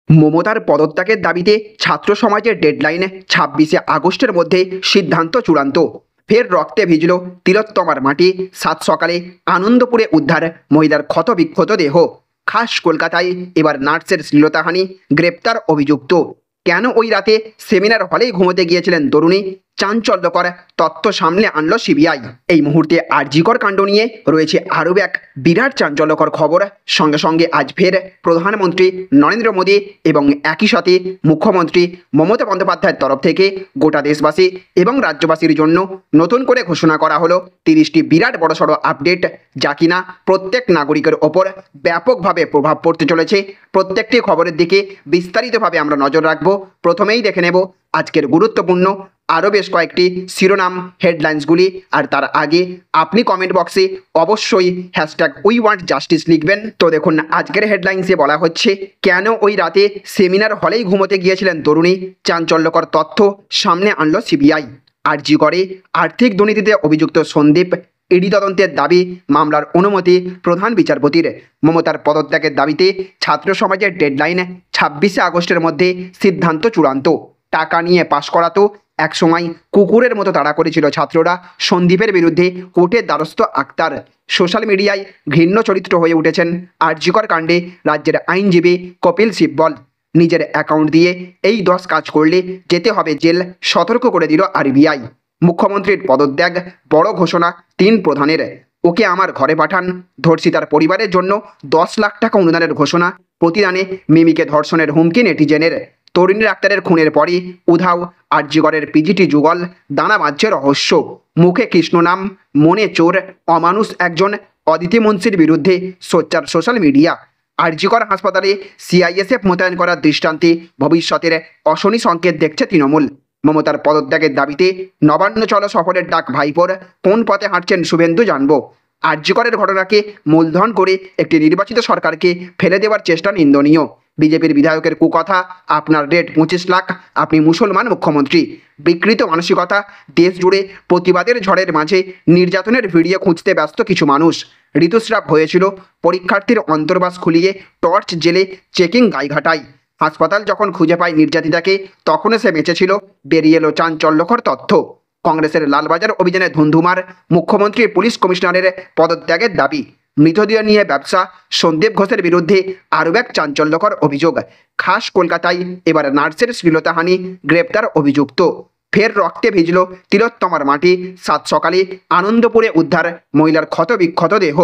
মমতার পদত্যাগের দাবিতে ছাত্র সমাজের ডেডলাইন ২৬শে আগস্টের মধ্যে সিদ্ধান্ত চূড়ান্ত। ফের রক্তে ভিজল তিলোত্তমার মাটি। সাত সকালে আনন্দপুরে উদ্ধার মহিলার ক্ষতবিক্ষত দেহ। খাস কলকাতায় এবার নার্সের শ্লীলতাহানি, গ্রেপ্তার অভিযুক্ত। কেন ওই রাতে সেমিনার হলেই ঘুমোতে গিয়েছিলেন তরুণী? চাঞ্চল্যকর তথ্য সামনে আনল সিবিআই। এই মুহূর্তে আরজিকর কাণ্ড নিয়ে রয়েছে আরও এক বিরাট চাঞ্চল্যকর খবর। সঙ্গে সঙ্গে আজ ফের প্রধানমন্ত্রী নরেন্দ্র মোদী এবং একই সাথে মুখ্যমন্ত্রী মমতা বন্দ্যোপাধ্যায়ের তরফ থেকে গোটা দেশবাসী এবং রাজ্যবাসীর জন্য নতুন করে ঘোষণা করা হলো ৩০টি বিরাট বড়সড় আপডেট, যা কিনা প্রত্যেক নাগরিকের ওপর ব্যাপকভাবে প্রভাব পড়তে চলেছে। প্রত্যেকটি খবরের দিকে বিস্তারিতভাবে আমরা নজর রাখবো। প্রথমেই দেখে নেব আজকের গুরুত্বপূর্ণ আরও বেশ কয়েকটি শিরোনাম, হেডলাইন্সগুলি। আর তার আগে আপনি কমেন্ট বক্সে অবশ্যই #উই ওয়ান্ট জাস্টিস লিখবেন। তো দেখুন, আজকের হেডলাইন্সে বলা হচ্ছে, কেন ওই রাতে সেমিনার হলেই ঘুমোতে গিয়েছিলেন তরুণী? চাঞ্চল্যকর তথ্য সামনে আনল সিবিআই। আরজি করে আর্থিক দুর্নীতিতে অভিযুক্ত সন্দীপ, ইডি তদন্তের দাবি, মামলার অনুমতি প্রধান বিচারপতির। মমতার পদত্যাগের দাবিতে ছাত্র সমাজের ডেডলাইন ২৬শে আগস্টের মধ্যে সিদ্ধান্ত চূড়ান্ত। টাকা নিয়ে পাশ করাতো একসময় কুকুরের মতো তাড়া করেছিল ছাত্ররা। সন্দীপের বিরুদ্ধে কোর্টের দ্বারস্থ আক্তার। সোশ্যাল মিডিয়ায় ঘৃণ্য চরিত্র হয়ে উঠেছেন আরজিকর কাণ্ডে রাজ্যের আইনজীবী কপিল সিব্বল। নিজের অ্যাকাউন্ট দিয়ে এই 10 কাজ করলে যেতে হবে জেল, সতর্ক করে দিল আরবিআই। মুখ্যমন্ত্রীর পদত্যাগ, বড় ঘোষণা 3 প্রধানের। ওকে আমার ঘরে পাঠান। ধর্ষিতার পরিবারের জন্য 10 লাখ টাকা অনুদানের ঘোষণা। প্রতিদানে মিমিকে ধর্ষণের হুমকি নেটিজেনের। তরুণী ডাক্তারের খুনের পরই উধাও আরজিকরের পিজিটি যুগল। দানা বাঁধছে রহস্য। মুখে কৃষ্ণ নাম, মনে চোর, অমানুষ একজন। অদিতি মুন্সির বিরুদ্ধে সোচ্চার সোশ্যাল মিডিয়া। আরজিকর হাসপাতালে সিআইএসএফ মোতায়েন করার দৃষ্টান্তে ভবিষ্যতের অশনি সংকেত দেখছে তৃণমূল। মমতার পদত্যাগের দাবিতে নবান্ন চলো সফরের ডাক ভাইপোর। কোন পথে হাঁটছেন শুভেন্দু, জানবো। আরজিকরের ঘটনাকে মূলধন করে একটি নির্বাচিত সরকারকে ফেলে দেওয়ার চেষ্টা নিন্দনীয়। বিজেপির বিধায়কের কুকথা, আপনার রেট 25 লাখ, আপনি মুসলমান মুখ্যমন্ত্রী। বিকৃত মানসিকতা। দেশ জুড়ে প্রতিবাদের ঝড়ের মাঝে নির্যাতনের ভিডিও খুঁজতে ব্যস্ত কিছু মানুষ। ঋতুস্রাব হয়েছিল, পরীক্ষার্থীর অন্তর্বাস খুলিয়ে টর্চ জেলে চেকিং গাইঘাটায়। হাসপাতাল যখন খুঁজে পায় নির্যাতিতাকে, তখনও সে বেঁচে ছিল। বেরিয়ে এলো চাঞ্চল্যকর তথ্য। কংগ্রেসের লালবাজার অভিযানে ধুন্ধুমার। মুখ্যমন্ত্রী পুলিশ কমিশনারের পদত্যাগের দাবি। মৃতদেহ নিয়ে ব্যবসা। সন্দীপ ঘোষের বিরুদ্ধে আরও এক চাঞ্চল্যকর অভিযোগ। খাস কলকাতায় এবার নার্সের শ্লীলতাহানি, গ্রেপ্তার অভিযুক্ত। ফের রক্তে ভিজল তিলোত্তমার মাটি। সাত সকালে আনন্দপুরে উদ্ধার মহিলার ক্ষতবিক্ষত দেহ।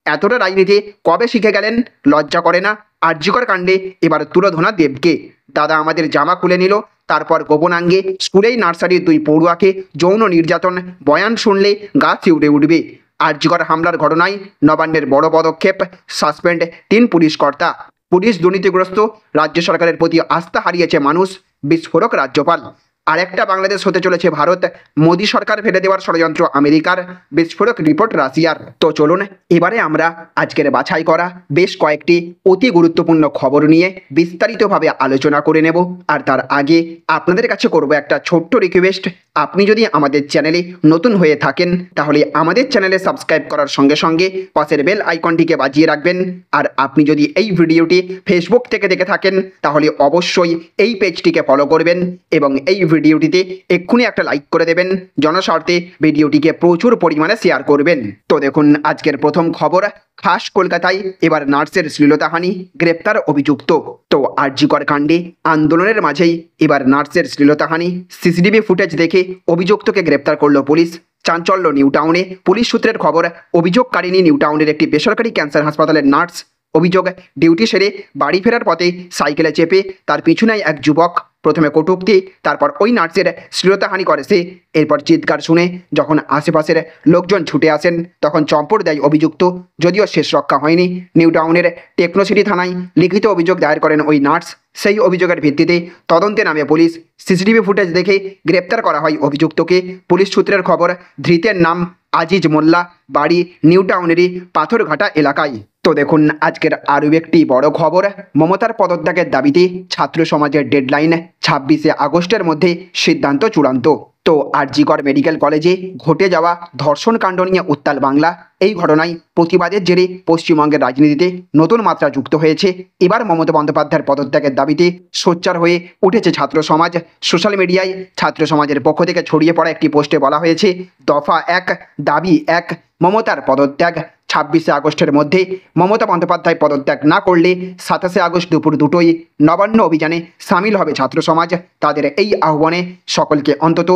এতটা রাজনীতি কবে শিখে গেলেন? লজ্জা করে না? আরজিকর কাণ্ডে এবার তুলোধনা দেবকে। দাদা আমাদের জামা খুলে নিল, তারপর গোপনাঙ্গে স্কুলেই নার্সারির 2 পড়ুয়াকে যৌন নির্যাতন। বয়ান শুনলে গা শিউরে উঠবে। আরজিকর হামলার ঘটনায় নবান্নের বড় পদক্ষেপ। সাসপেন্ড 3 পুলিশ কর্তা। পুলিশ দুর্নীতিগ্রস্ত, রাজ্য সরকারের প্রতি আস্থা হারিয়েছে মানুষ। বিস্ফোরক রাজ্যপাল। আরেকটা বাংলাদেশ হতে চলেছে ভারত। মোদী সরকার ফেলে দেওয়ার ষড়যন্ত্র আমেরিকার। বিস্ফোরক রিপোর্ট রাশিয়ার। তো চলুন এবারে আমরা আজকের বাছাই করা বেশ কয়েকটি অতি গুরুত্বপূর্ণ খবর নিয়ে বিস্তারিতভাবে আলোচনা করে নেব। আর তার আগে আপনাদের কাছে করব একটা ছোট্ট রিকোয়েস্ট। আপনি যদি আমাদের চ্যানেলে নতুন হয়ে থাকেন, তাহলে আমাদের চ্যানেলে সাবস্ক্রাইব করার সঙ্গে সঙ্গে পাশের বেল আইকনটিকে বাজিয়ে রাখবেন। আর আপনি যদি এই ভিডিওটি ফেসবুক থেকে দেখে থাকেন, তাহলে অবশ্যই এই পেজটিকে ফলো করবেন এবং এই ভিডিওটিতে এক্ষুনি একটা লাইক করে দেবেন। জনস্বার্থে ভিডিওটিকে প্রচুর পরিমাণে শেয়ার করবেন। তো দেখুন, আজকের প্রথম খবর। খাস কলকাতায় এবার নার্সের শ্লীলতাহানি, গ্রেপ্তার অভিযুক্ত। তো আরজিকর কাণ্ডে আন্দোলনের মাঝেই এবার নার্সের শ্লীলতাহানি। সিসিটিভি ফুটেজ দেখে অভিযুক্তকে গ্রেপ্তার করল পুলিশ। চাঞ্চল্য নিউ টাউনে। পুলিশ সূত্রের খবর, অভিযোগকারিণী নিউ টাউনের একটি বেসরকারি ক্যান্সার হাসপাতালের নার্স। অভিযোগ, ডিউটি সেরে বাড়ি ফেরার পথে সাইকেলে চেপে তার পিছুনায় এক যুবক। প্রথমে কটূক্তি, তারপর ওই নার্সের শ্লীলতাহানি করে সে। এরপর চিৎকার শুনে যখন আশেপাশের লোকজন ছুটে আসেন, তখন চম্পট দেয় অভিযুক্ত। যদিও শেষ রক্ষা হয়নি। নিউ টাউনের টেকনোসিটি থানায় লিখিত অভিযোগ দায়ের করেন ওই নার্স। সেই অভিযোগের ভিত্তিতে তদন্তে নামে পুলিশ। সিসিটিভি ফুটেজ দেখে গ্রেপ্তার করা হয় অভিযুক্তকে। পুলিশ সূত্রের খবর, ধৃতের নাম আজিজ মোল্লা, বাড়ি নিউ টাউনেরই পাথরঘাটা এলাকায়। তো দেখুন, আজকের আরও একটি বড় খবর। মমতার পদত্যাগের দাবিতে ছাত্র সমাজের ডেডলাইন ২৬শে আগস্টের মধ্যে সিদ্ধান্ত চূড়ান্ত। তো আরজিকর মেডিকেল কলেজে ঘটে যাওয়া ধর্ষণ কাণ্ড নিয়ে উত্তাল বাংলা। এই ঘটনায় প্রতিবাদের জেরে পশ্চিমবঙ্গের রাজনীতিতে নতুন মাত্রা যুক্ত হয়েছে। এবার মমতা বন্দ্যোপাধ্যায়ের পদত্যাগের দাবিতে সোচ্চার হয়ে উঠেছে ছাত্র সমাজ। সোশ্যাল মিডিয়ায় ছাত্র সমাজের পক্ষ থেকে ছড়িয়ে পড়া একটি পোস্টে বলা হয়েছে, দফা 1 দাবি 1 মমতার পদত্যাগ। 26শে আগস্টের মধ্যে মমতা বন্দ্যোপাধ্যায় পদত্যাগ না করলে 27শে আগস্ট দুপুর 2টোয় নবান্ন অভিযানে সামিল হবে ছাত্র সমাজ। তাদের এই আহ্বানে সকলকে অন্তত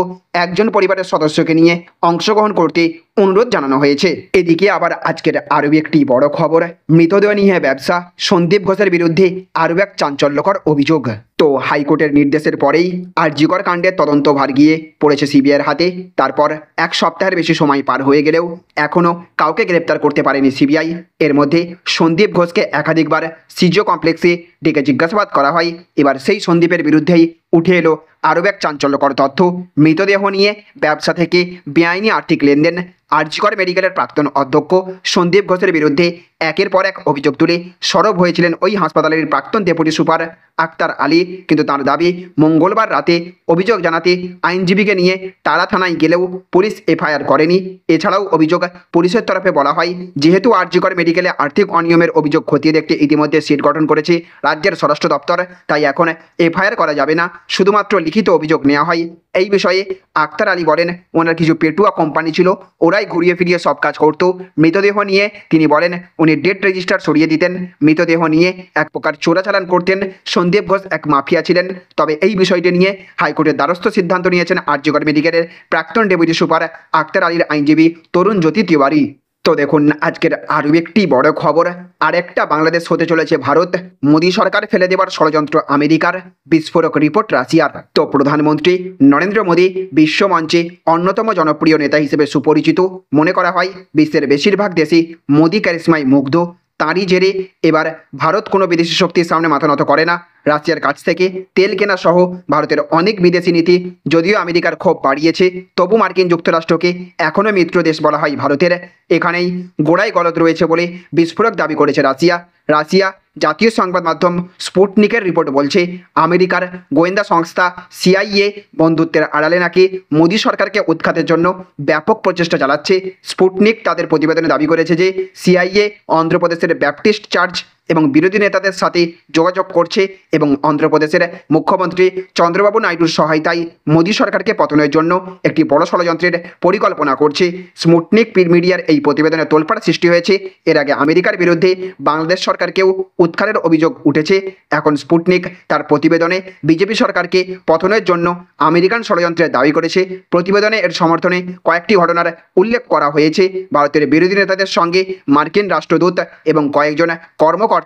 একজন পরিবারের সদস্যকে নিয়ে অংশগ্রহণ করতে অনুরোধ জানানো হয়েছে। এদিকে আবার আজকের আরও একটি বড় খবর, মৃতদেহ নিয়ে ব্যবসা, সন্দীপ ঘোষের বিরুদ্ধে আরও এক চাঞ্চল্যকর অভিযোগ। তো হাইকোর্টের নির্দেশের পরেই আরজিকর কাণ্ডের তদন্ত ভার গিয়ে পড়েছে সিবিআইয়ের হাতে। তারপর 1 সপ্তাহের বেশি সময় পার হয়ে গেলেও এখনও কাউকে গ্রেপ্তার করতে পারেনি সিবিআই। এর মধ্যে সন্দীপ ঘোষকে একাধিকবার সিজিও কমপ্লেক্সে ডেকে জিজ্ঞাসাবাদ করা হয়। এবার সেই সন্দীপের বিরুদ্ধেই উঠে এলো আরও এক চাঞ্চল্যকর তথ্য, মৃতদেহ নিয়ে ব্যবসা থেকে বেআইনি আর্থিক লেনদেন। আরজিকর মেডিকেলের প্রাক্তন অধ্যক্ষ সন্দীপ ঘোষের বিরুদ্ধে একের পর এক অভিযোগ তুলে সরব হয়েছিলেন ওই হাসপাতালের প্রাক্তন ডেপুটি সুপার আক্তার আলী। কিন্তু তার দাবি, মঙ্গলবার রাতে অভিযোগ জানাতে আইনজীবীকে নিয়ে টালা থানায় গেলেও পুলিশ এফআইআর করেনি। এছাড়াও অভিযোগ পুলিশের তরফে বলা হয়, যেহেতু আরজিকর মেডিকেলে আর্থিক অনিয়মের অভিযোগ খতিয়ে দেখতে ইতিমধ্যে সিট গঠন করেছে রাজ্যের স্বরাষ্ট্র দপ্তর, তাই এখন এফআইআর করা যাবে না, শুধুমাত্র লিখিত অভিযোগ নেওয়া হয়। এই বিষয়ে আক্তার আলী বলেন, ওনার কিছু পেটুয়া কোম্পানি ছিল, ওরাই ঘুরিয়ে ফিরিয়ে সব কাজ করতো। মৃতদেহ নিয়ে তিনি বলেন, উনি ডেথ রেজিস্টার সরিয়ে দিতেন, মৃতদেহ নিয়ে এক প্রকার চোরাচালান করতেন। সন্দীপ ঘোষ এক মাফিয়া ছিলেন। তবে এই বিষয়টি নিয়ে হাইকোর্টের দ্বারস্থ সিদ্ধান্ত নিয়েছেন আরজিকর মেডিকেলের প্রাক্তন ডেপুটি সুপার আক্তার আলীর আইনজীবী তরুণ জ্যোতি তিওয়ারি। তো দেখুন আজকের আরও একটি বড় খবর, আরেকটা বাংলাদেশ হতে চলেছে ভারত। মোদী সরকার ফেলে দেওয়ার ষড়যন্ত্র আমেরিকার, বিস্ফোরক রিপোর্ট রাশিয়ার। তো প্রধানমন্ত্রী নরেন্দ্র মোদী বিশ্বমঞ্চে অন্যতম জনপ্রিয় নেতা হিসেবে সুপরিচিত। মনে করা হয় বিশ্বের বেশিরভাগ দেশই মোদী ক্যারিশমায় মুগ্ধ। তারই জেরে এবার ভারত কোনো বিদেশি শক্তির সামনে মাথা নত করে না। রাশিয়ার কাছ থেকে তেল কেনা সহ ভারতের অনেক বিদেশি নীতি যদিও আমেরিকার ক্ষোভ বাড়িয়েছে, তবু মার্কিন যুক্তরাষ্ট্রকে এখনও মিত্র দেশ বলা হয় ভারতের। এখানেই গোড়ায় গলদ রয়েছে বলে বিস্ফোরক দাবি করেছে রাশিয়া। জাতীয় সংবাদ মাধ্যম স্পুটনিকের রিপোর্ট বলছে, আমেরিকার গোয়েন্দা সংস্থা সিআইএ বন্ধুত্বের আড়ালে নাকি মোদী সরকারকে উৎখাতের জন্য ব্যাপক প্রচেষ্টা চালাচ্ছে। স্পুটনিক তাদের প্রতিবেদনে দাবি করেছে যে সিআইএ অন্ধ্রপ্রদেশের ব্যাপটিস্ট চার্চ এবং বিরোধী নেতাদের সাথে যোগাযোগ করছে এবং অন্ধ্রপ্রদেশের মুখ্যমন্ত্রী চন্দ্রবাবু নাইডুর সহায়তায় মোদী সরকারকে পতনের জন্য একটি বড় ষড়যন্ত্রের পরিকল্পনা করছে। স্পুটনিক মিডিয়ার এই প্রতিবেদনে তোলপাড় সৃষ্টি হয়েছে। এর আগে আমেরিকার বিরুদ্ধে বাংলাদেশ সরকারকেও উৎখাতের অভিযোগ উঠেছে। এখন স্পুটনিক তার প্রতিবেদনে বিজেপি সরকারকে পতনের জন্য আমেরিকান ষড়যন্ত্রের দাবি করেছে। প্রতিবেদনে এর সমর্থনে কয়েকটি ঘটনার উল্লেখ করা হয়েছে। ভারতের বিরোধী নেতাদের সঙ্গে মার্কিন রাষ্ট্রদূত এবং কয়েকজন কর্মকর্তার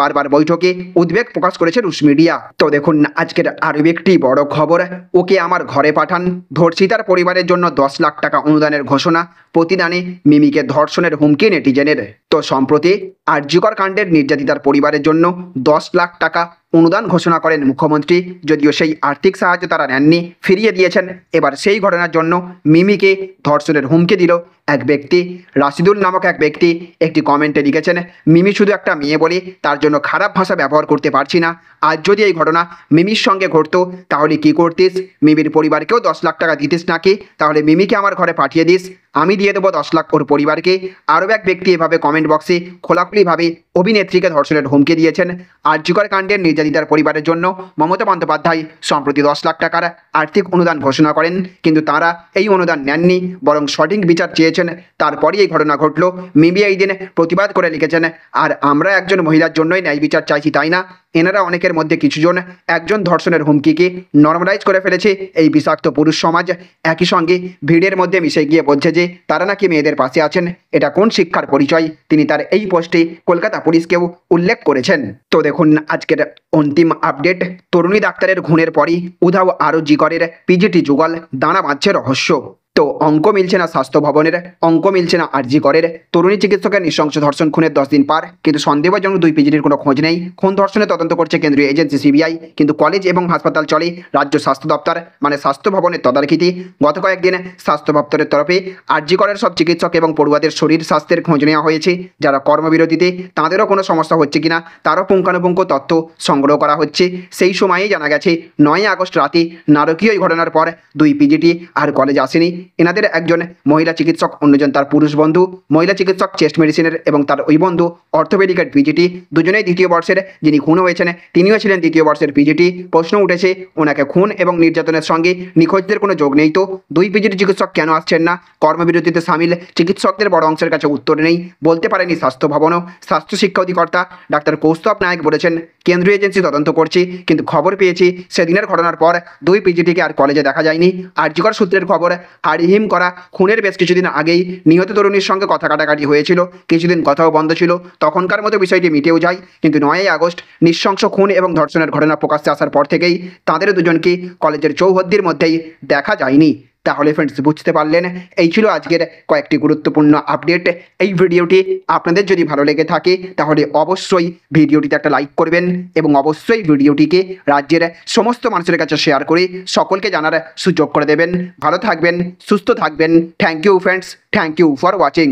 বারবার বৈঠকে উদ্বেগ প্রকাশ করেছে রুশ মিডিয়া। তো দেখুন আজকের আরও একটি বড় খবর, ওকে আমার ঘরে পাঠান, ধর্ষিতার পরিবারের জন্য 10 লাখ টাকা অনুদানের ঘোষণা, প্রতিদানে মিমিকে ধর্ষণের হুমকি নেটিজেনের। তো সম্প্রতি আরজিকর কাণ্ডের নির্যাতিতার পরিবারের জন্য 10 লাখ টাকা অনুদান ঘোষণা করেন মুখ্যমন্ত্রী। যদিও সেই আর্থিক সাহায্য তারা নেননি, ফিরিয়ে দিয়েছেন। এবার সেই ঘটনার জন্য মিমিকে ধর্ষণের হুমকি দিল এক ব্যক্তি। রাশিদুল নামক এক ব্যক্তি একটি কমেন্টে লিখেছেন, মিমি শুধু একটা মেয়ে বলে তার জন্য খারাপ ভাষা ব্যবহার করতে পারছি না। আজ যদি এই ঘটনা মিমির সঙ্গে ঘটতো তাহলে কি করতিস? মিমির পরিবারকেও 10 লাখ টাকা দিতিস নাকি? তাহলে মিমিকে আমার ঘরে পাঠিয়ে দিস, আমি দিয়ে দেবো 10 লাখ ওর পরিবারকে। আরও এক ব্যক্তি এভাবে কমেন্ট বক্সে খোলাখুলিভাবে অভিনেত্রীকে ধর্ষণের হুমকি দিয়েছেন। আরজিকর কাণ্ডের নির্যাতিতার পরিবারের জন্য মমতা বন্দ্যোপাধ্যায় সম্প্রতি 10 লাখ টাকার আর্থিক অনুদান ঘোষণা করেন, কিন্তু তারা এই অনুদান নেননি, বরং সঠিক বিচার চেয়েছেন। তারপরই এই ঘটনা ঘটল। মিমি এই দিন প্রতিবাদ করে লিখেছেন, আর আমরা একজন মহিলার জন্যই ন্যায় বিচার চাইছি, তাই না? এনারা অনেকের মধ্যে কিছুজন একজন ধর্ষণের হুমকিকে নর্মালাইজ করে ফেলেছে এই বিষাক্ত পুরুষ সমাজ। একই সঙ্গে ভিড়ের মধ্যে মিশে গিয়ে বলছে যে তারা নাকি মেয়েদের পাশে আছেন। এটা কোন শিক্ষার পরিচয়? তিনি তার এই পোস্টে কলকাতা পুলিশকেও উল্লেখ করেছেন। তো দেখুন আজকের অন্তিম আপডেট, তরুণী ডাক্তারের খুনের পরই উধাও আরজিকরের পিজিটি যুগল, দানা বাঁধছে রহস্য। তো অঙ্ক মিলছে না স্বাস্থ্য ভবনের, অঙ্ক মিলছে না আরজি করের, তরুণী চিকিৎসকের নৃশংস ধর্ষণ খুনের 10 দিন পার, কিন্তু সন্দেহজনক 2 পিজিটির কোনো খোঁজ নেই। খুন ধর্ষণের তদন্ত করছে কেন্দ্রীয় এজেন্সি সিবিআই, কিন্তু কলেজ এবং হাসপাতাল চলে রাজ্য স্বাস্থ্য দপ্তর মানে স্বাস্থ্য ভবনের তদারকিতে। গত কয়েকদিন স্বাস্থ্য দপ্তরের তরফে আরজি করের সব চিকিৎসক এবং পড়ুয়াদের শরীর স্বাস্থ্যের খোঁজ নেওয়া হয়েছে। যারা কর্মবিরতিতে তাদেরও কোনো সমস্যা হচ্ছে কিনা তারও পুঙ্খানুপুঙ্খ তথ্য সংগ্রহ করা হচ্ছে। সেই সময়েই জানা গেছে 9 আগস্ট রাতে নারকীয় এই ঘটনার পর 2 পিজিটি আর কলেজ আসেনি। এনাদের একজন মহিলা চিকিৎসক, অন্যজন তার পুরুষ বন্ধু। মহিলা চিকিৎসক চেস্ট মেডিসিনের এবং তার ওই বন্ধু অর্থোপেডিকের পিজিটি, দুজনেই দ্বিতীয় বর্ষের। যিনি খুন হয়েছেন তিনিও ছিলেন দ্বিতীয় বর্ষের পিজিটি। প্রশ্ন উঠেছে ওনাকে খুন এবং নির্যাতনের সঙ্গে নিখোঁজদের কোনো যোগ নেই তো 2 পিজিটি চিকিৎসক কেন আসছেন না? কর্মবিরতিতে সামিল চিকিৎসকদের বড় অংশের কাছে উত্তর নেই, বলতে পারেনি স্বাস্থ্য ভবনও। স্বাস্থ্য শিক্ষা অধিকর্তা ডাক্তার কৌস্তব নায়ক বলেছেন, কেন্দ্রীয় এজেন্সি তদন্ত করছি, কিন্তু খবর পেয়েছি সেদিনের ঘটনার পর 2 পিজিটিকে আর কলেজে দেখা যায়নি। আরজিকর সূত্রের খবর, হাড়হিম করা খুনের বেশ কিছুদিন আগেই নিহত তরুণীর সঙ্গে কথা কাটাকাটি হয়েছিল। কিছুদিন কথাও বন্ধ ছিল, তখনকার মতো বিষয়টি মিটেও যায়। কিন্তু 9 আগস্ট নৃশংস খুন এবং ধর্ষণের ঘটনা প্রকাশ্যে আসার পর থেকেই তাদের দুজনকে কলেজের চৌহদ্দির মধ্যেই দেখা যায়নি। তাহলে ফ্রেন্ডস, বুঝতে পারলেন, এই ছিল আজকের কয়েকটি গুরুত্বপূর্ণ আপডেট। এই ভিডিওটি আপনাদের যদি ভালো লেগে থাকে তাহলে অবশ্যই ভিডিওটিতে একটা লাইক করবেন এবং অবশ্যই ভিডিওটিকে রাজ্যের সমস্ত মানুষের কাছে শেয়ার করে সকলকে জানার সুযোগ করে দেবেন। ভালো থাকবেন, সুস্থ থাকবেন। Thank you friends, thank you for watching.